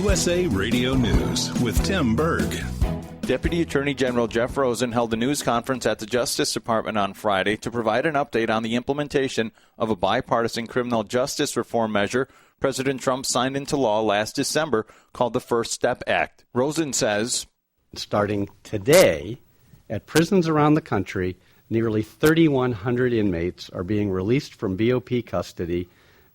USA Radio News with Tim Berg. Deputy Attorney General Jeff Rosen held a news conference at the Justice Department on Friday to provide an update on the implementation of a bipartisan criminal justice reform measure President Trump signed into law last December called the First Step Act. Rosen says, starting today, at prisons around the country, nearly 3,100 inmates are being released from BOP custody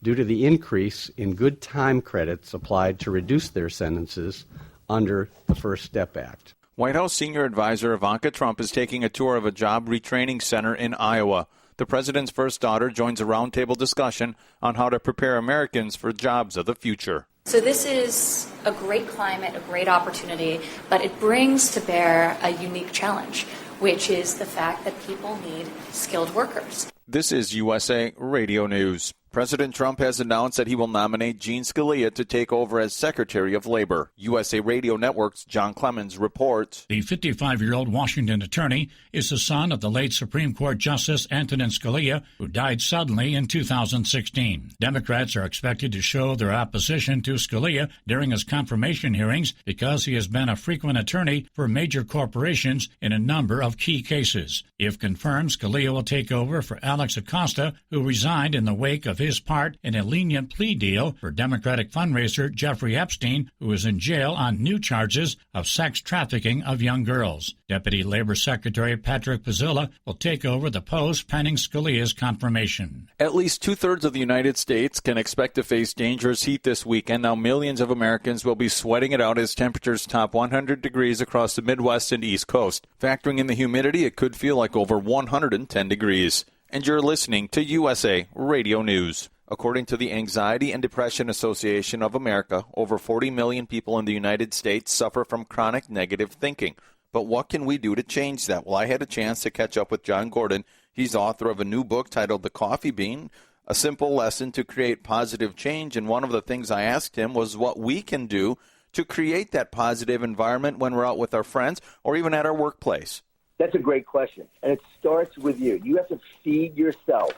due to the increase in good time credits applied to reduce their sentences under the First Step Act. White House senior advisor Ivanka Trump is taking a tour of a job retraining center in Iowa. The president's first daughter joins a roundtable discussion on how to prepare Americans for jobs of the future. So this is a great climate, a great opportunity, but it brings to bear a unique challenge, which is the fact that people need skilled workers. This is USA Radio News. President Trump has announced that he will nominate Gene Scalia to take over as Secretary of Labor. USA Radio Network's John Clemens reports. The 55-year-old Washington attorney is the son of the late Supreme Court Justice Antonin Scalia, who died suddenly in 2016. Democrats are expected to show their opposition to Scalia during his confirmation hearings because he has been a frequent attorney for major corporations in a number of key cases. If confirmed, Scalia will take over for Alex Acosta, who resigned in the wake of his part in a lenient plea deal for Democratic fundraiser Jeffrey Epstein, who is in jail on new charges of sex trafficking of young girls. Deputy Labor Secretary Patrick Pizzilla will take over the post pending Scalia's confirmation. At least two-thirds of the United States can expect to face dangerous heat this weekend. Now millions of Americans will be sweating it out as temperatures top 100 degrees across the Midwest and East Coast. Factoring in the humidity, it could feel like over 110 degrees. And you're listening to USA Radio News. According to the Anxiety and Depression Association of America, over 40 million people in the United States suffer from chronic negative thinking. But what can we do to change that? Well, I had a chance to catch up with John Gordon. He's author of a new book titled The Coffee Bean, a simple lesson to create positive change. And one of the things I asked him was what we can do to create that positive environment when we're out with our friends or even at our workplace. That's a great question, and it starts with you. You have to feed yourself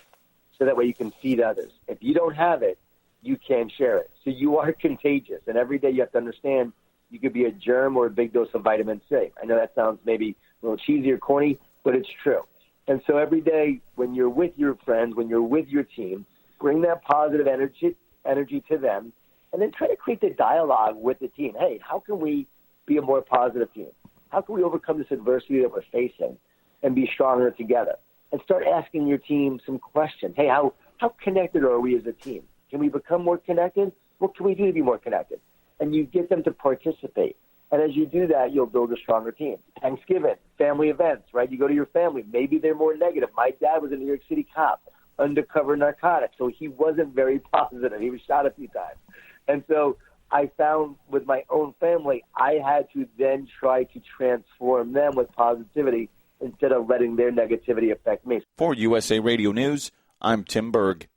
so that way you can feed others. If you don't have it, you can't share it. So you are contagious, and every day you have to understand you could be a germ or a big dose of vitamin C. I know that sounds maybe a little cheesy or corny, but it's true. And so every day when you're with your friends, when you're with your team, bring that positive energy to them, and then try to create the dialogue with the team. Hey, how can we be a more positive team? How can we overcome this adversity that we're facing and be stronger together? And start asking your team some questions. Hey, how connected are we as a team? Can we become more connected? What can we do to be more connected? And you get them to participate. And as you do that, you'll build a stronger team. Thanksgiving, family events, right? You go to your family. Maybe they're more negative. My dad was a New York City cop, undercover narcotics, so he wasn't very positive. He was shot a few times. And so I found with my own family, I had to then try to transform them with positivity instead of letting their negativity affect me. For USA Radio News, I'm Tim Berg.